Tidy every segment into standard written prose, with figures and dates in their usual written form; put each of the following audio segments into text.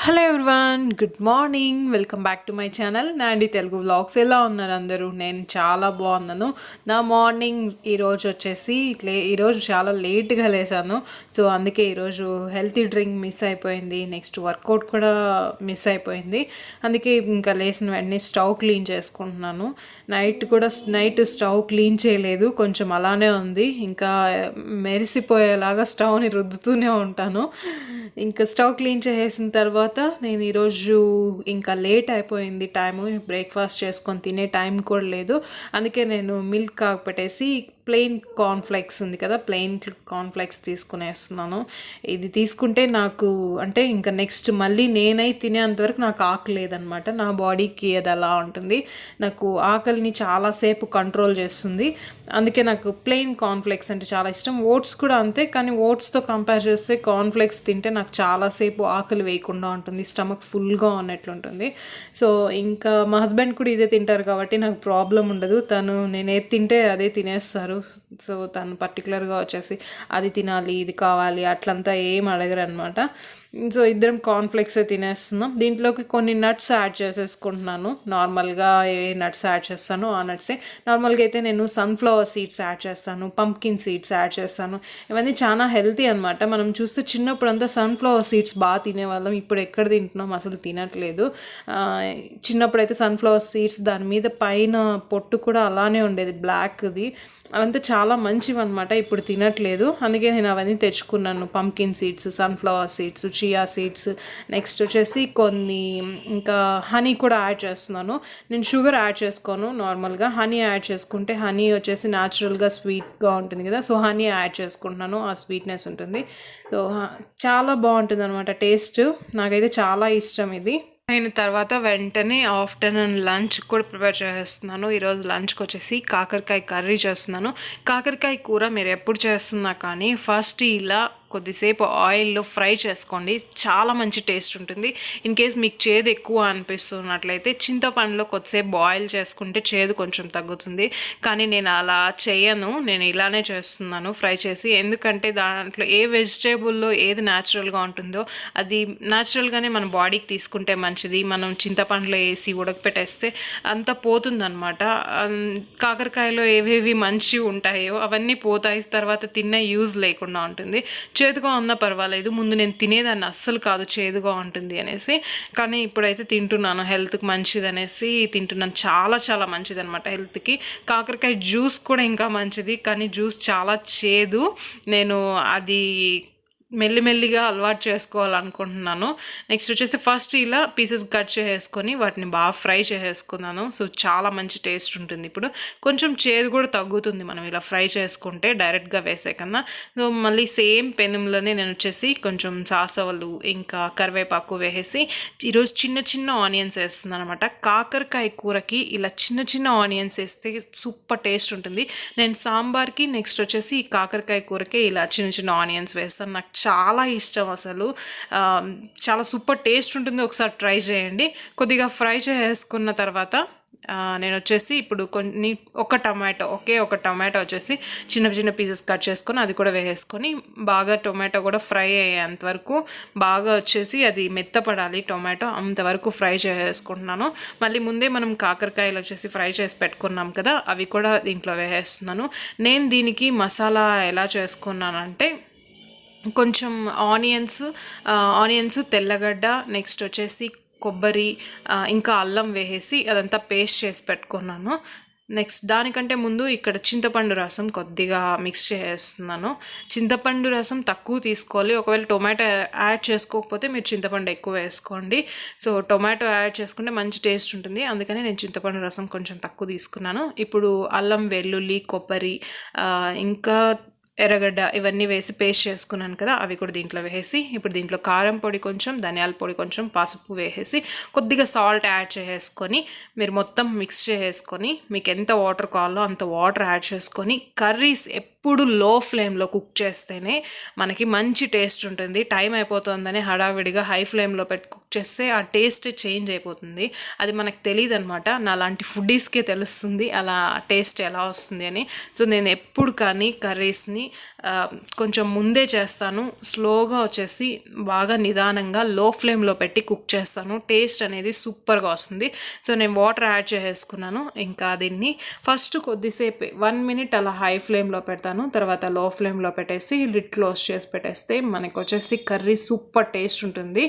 Hello everyone, good morning. Welcome back to my channel Nandi Telugu vlogs. ఎలా ఉన్నారు అందరూ? నేను చాలా బాగున్నాను. నా మార్నింగ్ ఈరోజు వచ్చేసి ఈరోజు చాలా లేట్గా లేసాను. సో అందుకే ఈరోజు హెల్తీ డ్రింక్ మిస్ అయిపోయింది, నెక్స్ట్ వర్కౌట్ కూడా మిస్ అయిపోయింది. అందుకే ఇంకా లేసిన వెంటనే స్టవ్ క్లీన్ చేసుకుంటున్నాను. నైట్ స్టవ్ క్లీన్ చేయలేదు, కొంచెం అలానే ఉంది. ఇంకా మెరిసిపోయేలాగా స్టవ్ని రుద్దుతూనే ఉంటాను. ఇంకా స్టవ్ క్లీన్ చేసేసిన తర్వాత నేను ఈరోజు ఇంకా లేట్ అయిపోయింది టైము, బ్రేక్ఫాస్ట్ చేసుకొని తినే టైం కూడా లేదు. అందుకే నేను మిల్క్ కాగపెట్టేసి ప్లెయిన్ కార్న్ఫ్లెక్స్ ఉంది కదా, ప్లెయిన్ కార్న్ఫ్లెక్స్ తీసుకునేస్తున్నాను. ఇది తీసుకుంటే నాకు అంటే ఇంకా నెక్స్ట్ మళ్ళీ నేనై తినేంతవరకు నాకు ఆకలి లేదనమాట. నా బాడీకి అది అలా ఉంటుంది, నాకు ఆకలిని చాలాసేపు కంట్రోల్ చేస్తుంది. అందుకే నాకు ప్లెయిన్ కార్న్ఫ్లెక్స్ అంటే చాలా ఇష్టం. ఓట్స్ కూడా అంతే, కానీ ఓట్స్తో కంపేర్ చేస్తే కార్న్ఫ్లెక్స్ తింటే నాకు చాలాసేపు ఆకలి వేయకుండా ఉంటుంది, స్టమక్ ఫుల్గా ఉన్నట్లుంటుంది. సో ఇంకా మా హస్బెండ్ కూడా ఇదే తింటారు కాబట్టి నాకు ప్రాబ్లం ఉండదు. నేను ఏది తింటే అదే తినేస్తారు. సో తను పర్టికులర్గా వచ్చేసి అది తినాలి, ఇది కావాలి అట్లంతా ఏం అడగరు అనమాట. సో ఇద్దరం కార్న్ఫ్లెక్స్ తినేస్తున్నాం. దీంట్లోకి కొన్ని నట్స్ యాడ్ చేసేసుకుంటున్నాను. నార్మల్గా ఏ నట్స్ యాడ్ చేస్తాను ఆ నట్సే. నార్మల్గా అయితే నేను సన్ఫ్లవర్ సీడ్స్ యాడ్ చేస్తాను, పంప్కిన్ సీడ్స్ యాడ్ చేస్తాను. ఇవన్నీ చాలా హెల్తీ అనమాట. మనం చూస్తే చిన్నప్పుడు అంతా సన్ఫ్లవర్ సీడ్స్ బాగా తినేవాళ్ళం, ఇప్పుడు ఎక్కడ తింటున్నాం అసలు తినట్లేదు. చిన్నప్పుడైతే సన్ఫ్లవర్ సీడ్స్ దాని మీద పైన పొట్టు కూడా అలానే ఉండేది, బ్లాక్ది. అవంతా చాలా మంచివి అనమాట, ఇప్పుడు తినట్లేదు. అందుకే నేను అవన్నీ తెచ్చుకున్నాను. Pumpkin seeds, sunflower seeds, chia seeds, next వచ్చేసి కొన్ని ఇంకా హనీ కూడా యాడ్ చేస్తున్నాను. నేను షుగర్ యాడ్ చేసుకోను, నార్మల్గా హనీ యాడ్ చేసుకుంటే హనీ వచ్చేసి న్యాచురల్గా స్వీట్గా ఉంటుంది కదా, సో హనీ యాడ్ చేసుకుంటున్నాను, ఆ స్వీట్నెస్ ఉంటుంది. సో చాలా బాగుంటుంది అనమాట టేస్ట్. నాకైతే చాలా ఇష్టం ఇది. అయిన తర్వాత వెంటనే ఆఫ్టర్నూన్ లంచ్ కూడా ప్రిపేర్ చేస్తున్నాను. ఈరోజు లంచ్కి వచ్చేసి కాకరకాయ కర్రీ చేస్తున్నాను. కాకరకాయ కూర మీరు ఎప్పుడు చేస్తున్నా కానీ ఫస్ట్ ఇలా కొద్దిసేపు ఆయిల్లో ఫ్రై చేసుకోండి, చాలా మంచి టేస్ట్ ఉంటుంది. ఇన్ కేస్ మీకు చేదు ఎక్కువ అనిపిస్తున్నట్లయితే చింతపండులో కొద్దిసేపు బాయిల్ చేసుకుంటే చేదు కొంచెం తగ్గుతుంది. కానీ నేను అలా చేయను, నేను ఇలానే చేస్తున్నాను ఫ్రై చేసి. ఎందుకంటే దాంట్లో ఏ వెజిటేబుల్లో ఏది న్యాచురల్గా ఉంటుందో అది న్యాచురల్గానే మన బాడీకి తీసుకుంటే మంచిది. మనం చింతపండులో వేసి ఉడకపెట్టేస్తే అంతా పోతుందన్నమాట. కాకరకాయలో ఏవేవి మంచివి ఉంటాయో అవన్నీ పోతాయి, తర్వాత తిన్న యూజ్ లేకుండా ఉంటుంది. చేదుగా ఉన్నా పర్వాలేదు, ముందు నేను తినేదాన్ని అస్సలు కాదు చేదుగా ఉంటుంది అనేసి, కానీ ఇప్పుడైతే తింటున్నాను, హెల్త్కి మంచిది అనేసి తింటున్నాను. చాలా చాలా మంచిది అనమాట హెల్త్కి. కాకరకాయ జ్యూస్ కూడా ఇంకా మంచిది, కానీ జ్యూస్ చాలా చేదు. నేను అది మెల్లిమెల్లిగా అలవాటు చేసుకోవాలనుకుంటున్నాను. నెక్స్ట్ వచ్చేసి ఫస్ట్ ఇలా పీసెస్ కట్ చేసేసుకొని వాటిని బాగా ఫ్రై చేసేసుకున్నాను. సో చాలా మంచి టేస్ట్ ఉంటుంది. ఇప్పుడు కొంచెం చేదు కూడా తగ్గుతుంది మనం ఇలా ఫ్రై చేసుకుంటే, డైరెక్ట్గా వేసే కన్నా. సో మళ్ళీ సేమ్ పెనంలోనే నేను వచ్చేసి కొంచెం సాసవలు ఇంకా కరివేపాకు వేసేసి ఈరోజు చిన్న చిన్న ఆనియన్స్ వేస్తున్నాను అనమాట. కాకరకాయ కూరకి ఇలా చిన్న చిన్న ఆనియన్స్ వేస్తే సూపర్ టేస్ట్ ఉంటుంది. నేను సాంబార్కి నెక్స్ట్ వచ్చేసి కాకరకాయ కూరకి ఇలా చిన్న చిన్న ఆనియన్స్ వేస్తాను. నాకు చాలా ఇష్టం అసలు, చాలా సూపర్ టేస్ట్ ఉంటుంది. ఒకసారి ట్రై చేయండి. కొద్దిగా ఫ్రై చేసుకున్న తర్వాత నేను వచ్చేసి ఇప్పుడు ఒక టమాటో వచ్చేసి చిన్న చిన్న పీసెస్ కట్ చేసుకొని అది కూడా వేసేసుకొని బాగా టొమాటో కూడా ఫ్రై అయ్యేంత వరకు బాగా వచ్చేసి అది మెత్తపడాలి టొమాటో, అంతవరకు ఫ్రై చేసుకుంటున్నాను. మళ్ళీ ముందే మనం కాకరకాయలు వచ్చేసి ఫ్రై చేసి పెట్టుకున్నాం కదా, అవి కూడా దీంట్లో వేసేస్తున్నాను. నేను దీనికి మసాలా ఎలా చేసుకున్నానంటే కొంచెం ఆనియన్స్, తెల్లగడ్డ, నెక్స్ట్ వచ్చేసి కొబ్బరి, ఇంకా అల్లం వేసేసి అదంతా పేస్ట్ చేసి పెట్టుకున్నాను. నెక్స్ట్ దానికంటే ముందు ఇక్కడ చింతపండు రసం కొద్దిగా మిక్స్ చేస్తున్నాను. చింతపండు రసం తక్కువ తీసుకోవాలి, ఒకవేళ టొమాటో యాడ్ చేసుకోకపోతే మీరు చింతపండు ఎక్కువ వేసుకోండి. సో టొమాటో యాడ్ చేసుకుంటే మంచి టేస్ట్ ఉంటుంది, అందుకని నేను చింతపండు రసం కొంచెం తక్కువ తీసుకున్నాను. ఇప్పుడు అల్లం, వెల్లుల్లి, కొబ్బరి, ఇంకా ఎర్రగడ్డ ఇవన్నీ వేసి పేస్ట్ చేసుకున్నాను కదా, అవి కూడా దీంట్లో వేసి ఇప్పుడు దీంట్లో కారం పొడి కొంచెం, ధనియాల పొడి కొంచెం, పసుపు వేసేసి కొద్దిగా సాల్ట్ యాడ్ చేసుకొని మీరు మొత్తం మిక్స్ చేసుకొని మీకు ఎంత వాటర్ కావాలో అంత వాటర్ యాడ్ చేసుకొని కర్రీస్ ఎప్పుడు లో ఫ్లేమ్లో కుక్ చేస్తేనే మనకి మంచి టేస్ట్ ఉంటుంది. టైం అయిపోతుందని హడావిడిగా హై ఫ్లేమ్లో పెట్టి కుక్ చేస్తే ఆ టేస్ట్ చేంజ్ అయిపోతుంది. అది మనకు తెలియదు అనమాట. నా లాంటి ఫుడ్డీస్కే తెలుస్తుంది అలా టేస్ట్ ఎలా వస్తుంది అని. సో నేను ఎప్పుడు కానీ కర్రీస్ని కొంచెం ముందే చేస్తాను. స్లోగా వచ్చేసి బాగా నిదానంగా లో ఫ్లేమ్లో పెట్టి కుక్ చేస్తాను. టేస్ట్ అనేది సూపర్గా వస్తుంది. సో నేను వాటర్ యాడ్ చేసుకున్నాను. ఇంకా దీన్ని ఫస్ట్ కొద్దిసేపు 1 minute అలా హై ఫ్లేమ్లో పెడతాను. తర్వాత లో ఫ్లేమ్లో పెట్టేసి లిడ్ క్లోజ్ చేసి పెట్టేస్తే మనకు వచ్చేసి కర్రీ సూపర్ టేస్ట్ ఉంటుంది.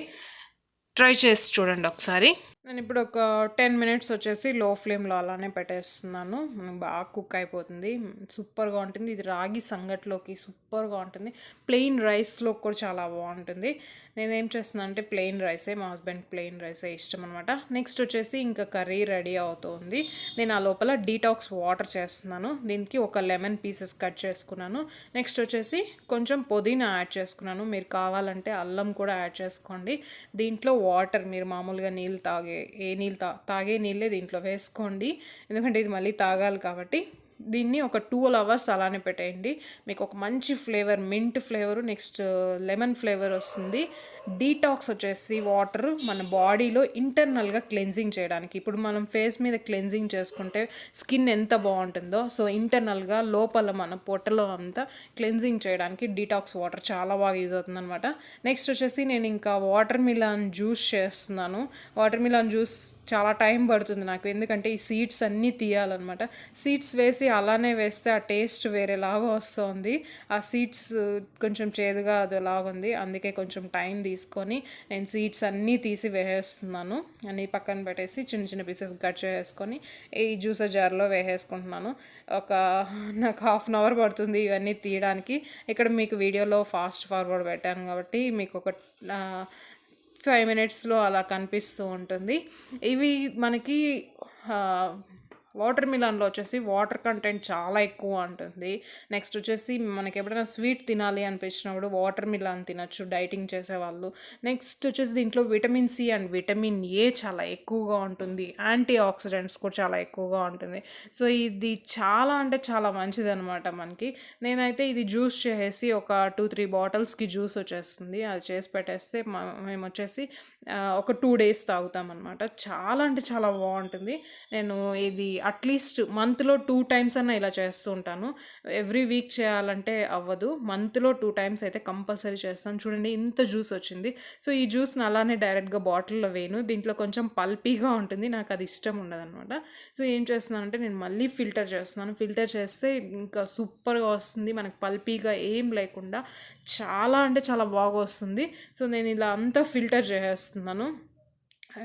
ట్రై చేసి చూడండి ఒకసారి. నేను ఇప్పుడు ఒక 10 minutes వచ్చేసి లో ఫ్లేమ్లో అలానే పెట్టేస్తున్నాను. బాగా కుక్ అయిపోతుంది. సూపర్గా ఉంటుంది. ఇది రాగి సంగట్లోకి సూపర్గా ఉంటుంది. ప్లెయిన్ రైస్లో కూడా చాలా బాగుంటుంది. నేనేం చేస్తున్నాను అంటే ప్లెయిన్ రైసే, మా హస్బెండ్ ప్లెయిన్ రైసే ఇష్టం అనమాట. నెక్స్ట్ వచ్చేసి ఇంకా కర్రీ రెడీ అవుతుంది. నేను ఆ లోపల డీటాక్స్ వాటర్ చేస్తున్నాను. దీనికి ఒక లెమన్ పీసెస్ కట్ చేసుకున్నాను. నెక్స్ట్ వచ్చేసి కొంచెం పుదీనా యాడ్ చేసుకున్నాను. మీరు కావాలంటే అల్లం కూడా యాడ్ చేసుకోండి. దీంట్లో వాటర్ మీరు మామూలుగా నీళ్ళు తాగే నీళ్ళే దీంట్లో వేసుకోండి. ఎందుకంటే ఇది మళ్ళీ తాగాలి కాబట్టి. దీన్ని ఒక 12 hours అలానే పెట్టేయండి. మీకు ఒక మంచి flavour, mint flavour, next lemon flavour వస్తుంది. డీటాక్స్ వచ్చేసి వాటర్ మన బాడీలో ఇంటర్నల్గా క్లెన్జింగ్ చేయడానికి. ఇప్పుడు మనం ఫేస్ మీద క్లెన్జింగ్ చేసుకుంటే స్కిన్ ఎంత బాగుంటుందో, సో ఇంటర్నల్గా లోపల మన పొట్టలో అంతా క్లెన్జింగ్ చేయడానికి డీటాక్స్ వాటర్ చాలా బాగా యూజ్ అవుతుంది అనమాట. నెక్స్ట్ వచ్చేసి నేను ఇంకా వాటర్ మిలన్ జ్యూస్ చేస్తున్నాను. వాటర్ మిలన్ జ్యూస్ చాలా టైం పడుతుంది నాకు, ఎందుకంటే ఈ సీడ్స్ అన్నీ తీయాలన్నమాట. సీడ్స్ వేసి అలానే వేస్తే ఆ టేస్ట్ వేరేలాగా వస్తుంది. ఆ సీడ్స్ కొంచెం చేదుగా అది ఎలాగుంది, అందుకే కొంచెం టైం తీసుకొని నేను సీడ్స్ అన్నీ తీసి వేసేస్తున్నాను. అన్నీ పక్కన పెట్టేసి చిన్న చిన్న పీసెస్ కట్ చేసుకొని ఈ జ్యూసర్ జార్లో వేసేసుకుంటున్నాను. నాకు 1/2 hour పడుతుంది ఇవన్నీ తీయడానికి. ఇక్కడ మీకు వీడియోలో ఫాస్ట్ ఫార్వర్డ్ పెట్టాను కాబట్టి మీకు ఒక 5 minutesలో అలా కనిపిస్తూ ఉంటుంది. ఇవి మనకి వాటర్ మిలన్లో వచ్చేసి వాటర్ కంటెంట్ చాలా ఎక్కువ ఉంటుంది. నెక్స్ట్ వచ్చేసి మనకి ఎప్పుడైనా స్వీట్ తినాలి అనిపించినప్పుడు వాటర్ మిలన్ తినచ్చు డైటింగ్ చేసేవాళ్ళు. నెక్స్ట్ వచ్చేసి దీంట్లో vitamin C and vitamin A చాలా ఎక్కువగా ఉంటుంది. యాంటీ ఆక్సిడెంట్స్ కూడా చాలా ఎక్కువగా ఉంటుంది. సో ఇది చాలా అంటే చాలా మంచిది అనమాట మనకి. నేనైతే ఇది జ్యూస్ చేసి ఒక 2-3 bottles జ్యూస్ వచ్చేస్తుంది. అది చేసి పెట్టేస్తే మేము వచ్చేసి ఒక 2 days తాగుతాం అనమాట. చాలా అంటే చాలా బాగుంటుంది. నేను ఇది అట్లీస్ట్ మంత్లో 2 times అన్నా ఇలా చేస్తూ ఉంటాను. ఎవ్రీ వీక్ చేయాలంటే అవ్వదు. మంత్లో 2 times అయితే కంపల్సరీ చేస్తాను. చూడండి ఇంత జ్యూస్ వచ్చింది. సో ఈ జ్యూస్ని అలానే డైరెక్ట్గా బాటిల్లో వేయను. దీంట్లో కొంచెం పల్పీగా ఉంటుంది, నాకు అది ఇష్టం ఉండదు అనమాట. సో ఏం చేస్తున్నానంటే నేను మళ్ళీ ఫిల్టర్ చేస్తున్నాను. ఫిల్టర్ చేస్తే ఇంకా సూపర్గా వస్తుంది. మనకు పల్పీగా ఏం లేకుండా చాలా అంటే చాలా బాగా వస్తుంది. సో నేను ఇలా అంతా ఫిల్టర్ చేసేస్తున్నాను.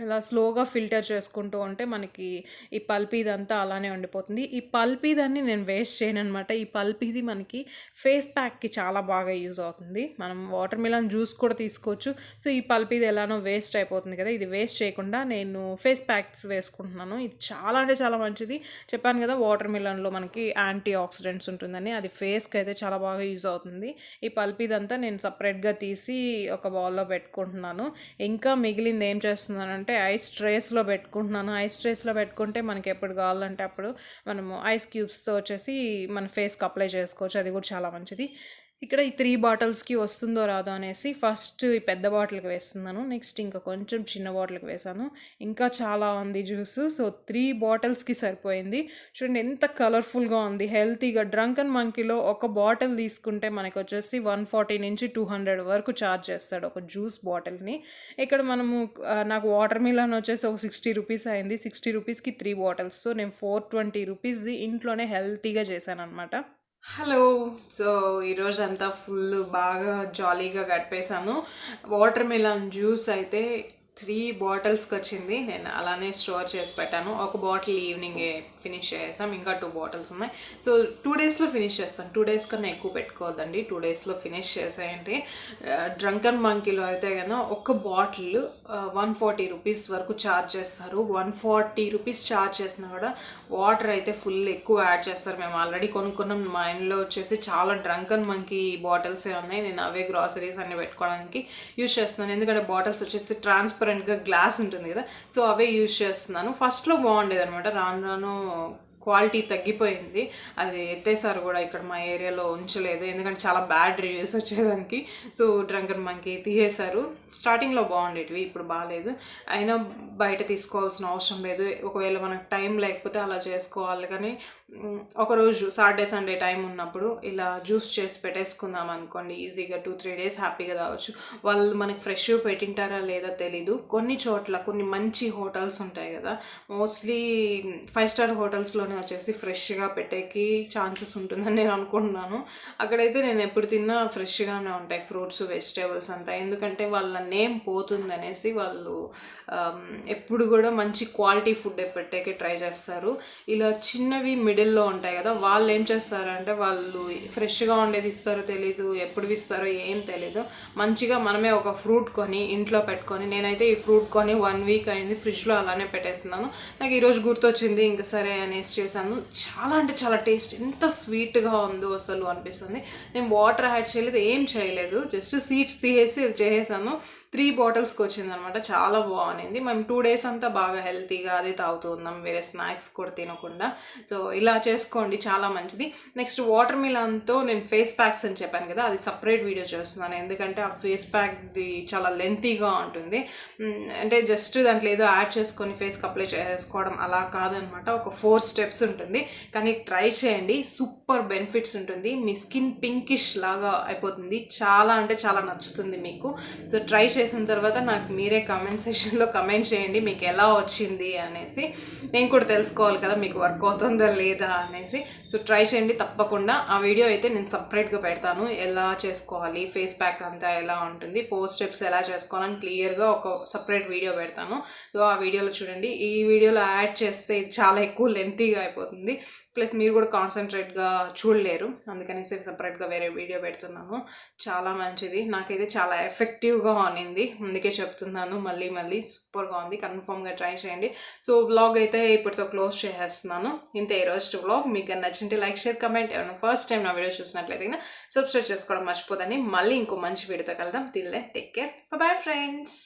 ఇలా స్లోగా ఫిల్టర్ చేసుకుంటూ ఉంటే మనకి ఈ పల్పీదంతా అలానే ఉండిపోతుంది. ఈ పల్పీదాన్ని నేను వేస్ట్ చేయను అనమాట. ఈ పల్పీది మనకి ఫేస్ ప్యాక్కి చాలా బాగా యూజ్ అవుతుంది. మనం వాటర్ మిలన్ జ్యూస్ కూడా తీసుకోవచ్చు. సో ఈ పల్పీది ఎలానో వేస్ట్ అయిపోతుంది కదా, ఇది వేస్ట్ చేయకుండా నేను ఫేస్ ప్యాక్స్ వేసుకుంటున్నాను. ఇది చాలా అంటే చాలా మంచిది. చెప్పాను కదా వాటర్ మిలన్లో మనకి యాంటీ ఆక్సిడెంట్స్ ఉంటుందని, అది ఫేస్కి అయితే చాలా బాగా యూజ్ అవుతుంది. ఈ పల్పీదంతా నేను సపరేట్గా తీసి ఒక బౌల్లో పెట్టుకుంటున్నాను. ఇంకా మిగిలింది ఏం చేస్తున్నాను అంటే ఐస్ ట్రేస్లో పెట్టుకుంటున్నాను. ఐస్ ట్రేస్లో పెట్టుకుంటే మనకి ఎప్పుడు కావాలంటే అప్పుడు మనము ఐస్ క్యూబ్స్తో వచ్చేసి మన ఫేస్కి అప్లై చేసుకోవచ్చు. అది కూడా చాలా మంచిది. ఇక్కడ ఈ 3 bottles వస్తుందో రాదో అనేసి ఫస్ట్ ఈ పెద్ద బాటిల్కి వేస్తున్నాను. నెక్స్ట్ ఇంకా కొంచెం చిన్న బాటిల్కి వేసాను. ఇంకా చాలా ఉంది జ్యూస్. సో 3 bottles సరిపోయింది. చూడండి ఎంత కలర్ఫుల్గా ఉంది, హెల్తీగా. డ్రంకన్ మంకీలో ఒక బాటిల్ తీసుకుంటే మనకు వచ్చేసి 140 నుంచి 200 వరకు ఛార్జ్ చేస్తాడు ఒక జ్యూస్ బాటిల్ని. ఇక్కడ మనము నాకు వాటర్ మిలన్ వచ్చేసి ఒక 60 rupees అయింది. 60 rupeesకి 3 bottles. సో నేను 420 rupees ఇంట్లోనే హెల్తీగా చేశాను అనమాట. హలో. సో ఈరోజు అంతా ఫుల్ బాగా జాలీగా గడిపేశాను. వాటర్ మిలన్ జ్యూస్ అయితే 3 bottles వచ్చింది. నేను అలానే స్టోర్ చేసి పెట్టాను. ఒక బాటిల్ ఈవినింగే ఫినిష్ చేసాం, ఇంకా 2 bottles ఉన్నాయి. సో 2 daysలో ఫినిష్ చేస్తాను. 2 days కన్నా ఎక్కువ పెట్టుకోవద్దండి. 2 daysలో ఫినిష్ చేసేయండి. డ్రంకన్ మంకీలో అయితే కన్నా ఒక బాటిల్ 140 rupees వరకు ఛార్జ్ చేస్తారు. 140 rupees ఛార్జ్ చేసినా కూడా వాటర్ అయితే ఫుల్ ఎక్కువ యాడ్ చేస్తారు. మేము ఆల్రెడీ కొనుక్కున్నాం. మా ఇంట్లో వచ్చేసి చాలా డ్రంకన్ మంకీ బాటిల్సే ఉన్నాయి. నేను అవే గ్రాసరీస్ అన్ని పెట్టుకోవడానికి యూజ్ చేస్తున్నాను. ఎందుకంటే బాటిల్స్ వచ్చేసి ట్రాన్స్పరెంట్గా గ్లాస్ ఉంటుంది కదా, సో అవే యూజ్ చేస్తున్నాను. ఫస్ట్లో బాగుండేది అనమాట. రాను రాను క్వాలిటీ తగ్గిపోయింది. అది ఎత్తేసారు కూడా, ఇక్కడ మా ఏరియాలో ఉంచలేదు ఎందుకంటే చాలా బ్యాడ్ రివ్యూస్ వచ్చేదానికి. సో డ్రంకన్ మంకీ తీసేశారు. స్టార్టింగ్లో బాగుండేటివి, ఇప్పుడు బాగాలేదు. అయినా బయట తీసుకోవాల్సిన అవసరం లేదు. ఒకవేళ మనకు టైం లేకపోతే అలా చేసుకోవాలి. కానీ ఒకరోజు సాటర్డే సండే టైం ఉన్నప్పుడు ఇలా జ్యూస్ చేసి పెట్టేసుకుందాం అనుకోండి, ఈజీగా 2-3 డేస్ హ్యాపీగా తాగొచ్చు. వాళ్ళు మనకి ఫ్రెష్ పెట్టింటారా లేదా తెలీదు. కొన్ని చోట్ల కొన్ని మంచి హోటల్స్ ఉంటాయి కదా, మోస్ట్లీ 5 స్టార్ హోటల్స్లోనే వచ్చేసి ఫ్రెష్గా పెట్టేకి ఛాన్సెస్ ఉంటుందని నేను అనుకుంటున్నాను. అక్కడైతే నేను ఎప్పుడు తిన్నా ఫ్రెష్గానే ఉంటాయి ఫ్రూట్స్ వెజిటేబుల్స్ అంతా. ఎందుకంటే వాళ్ళ నేమ్ పోతుంది అనేసి వాళ్ళు ఎప్పుడు కూడా మంచి క్వాలిటీ ఫుడ్ పెట్టేకి ట్రై చేస్తారు. ఇలా చిన్నవి మిడిల్లో ఉంటాయి కదా, వాళ్ళు ఏం చేస్తారంటే వాళ్ళు ఫ్రెష్గా ఉండేది ఇస్తారో తెలీదు, ఎప్పుడు ఇస్తారో ఏం తెలీదు. మంచిగా మనమే ఒక ఫ్రూట్ కొని ఇంట్లో పెట్టుకొని, నేనైతే ఈ ఫ్రూట్ కొని 1 వీక్ అయింది ఫ్రిడ్జ్లో అలానే పెట్టేస్తున్నాను. నాకు ఈరోజు గుర్తొచ్చింది, ఇంకా సరే అనేసి చేశాను. చాలా అంటే చాలా టేస్ట్, ఎంత స్వీట్గా ఉందో అసలు అనిపిస్తుంది. నేను వాటర్ యాడ్ చేయలేదు, ఏం చేయలేదు, జస్ట్ సీడ్స్ తీసేసి ఇది చేసేసాను. 3 బాటిల్స్కి వచ్చింది అనమాట. చాలా బాగుంది. మేము 2 డేస్ అంతా బాగా హెల్తీగా అది తాగుతూ ఉన్నాం, వేరే స్నాక్స్ కూడా తినకుండా. సో ఇలా చేసుకోండి, చాలా మంచిది. నెక్స్ట్ వాటర్ మిలన్తో నేను ఫేస్ ప్యాక్స్ అని చెప్పాను కదా, అది సపరేట్ వీడియో చేస్తున్నాను. ఎందుకంటే ఆ ఫేస్ ప్యాక్ది చాలా లెంతీగా ఉంటుంది. అంటే జస్ట్ దాంట్లో ఏదో యాడ్ చేసుకొని ఫేస్కి అప్లై చేసుకోవడం అలా కాదనమాట. ఒక 4 స్టెప్స్ ఉంటుంది. కానీ ట్రై చేయండి, సూపర్ బెనిఫిట్స్ ఉంటుంది. మీ స్కిన్ పింకిష్ లాగా అయిపోతుంది. చాలా అంటే చాలా నచ్చుతుంది మీకు. సో ట్రై చేసిన తర్వాత నాకు మీరే కామెంట్ సెక్షన్లో కమెంట్ చేయండి మీకు ఎలా వచ్చింది అనేసి. నేను కూడా తెలుసుకోవాలి కదా మీకు వర్క్ అవుతుందా లేదా అనేసి. సో ట్రై చేయండి తప్పకుండా. ఆ వీడియో అయితే నేను సపరేట్గా పెడతాను, ఎలా చేసుకోవాలి ఫేస్ ప్యాక్ అంతా ఎలా ఉంటుంది, 4 స్టెప్స్ ఎలా చేసుకోవాలని క్లియర్గా ఒక సపరేట్ వీడియో పెడతాను. సో ఆ వీడియోలో చూడండి. ఈ వీడియోలో యాడ్ చేస్తే ఇది చాలా ఎక్కువ లెంతీగా అయిపోతుంది, ప్లస్ మీరు కూడా కాన్సన్ట్రేట్గా చూడలేరు. అందుకనేసి సపరేట్గా వేరే వీడియో పెడుతున్నాను. చాలా మంచిది, నాకైతే చాలా ఎఫెక్టివ్గా ఉన్నింది, అందుకే చెప్తున్నాను. మళ్ళీ సూపర్గా ఉంది. కన్ఫామ్గా ట్రై చేయండి. సో వ్లాగ్ అయితే ఇప్పటితో క్లోజ్ చేసేస్తున్నాను. ఇంతే ఈరోజు వ్లాగ్. మీకు నచ్చింటే లైక్, షేర్, కమెంట్. ఏమైనా ఫస్ట్ టైం నా వీడియో చూసినట్లయితే సబ్స్క్రైబ్ చేసుకోవడం మర్చిపోదని. మళ్ళీ ఇంకో మంచి వీడియోతో కలుద్దాం. Till then take care, bye friends.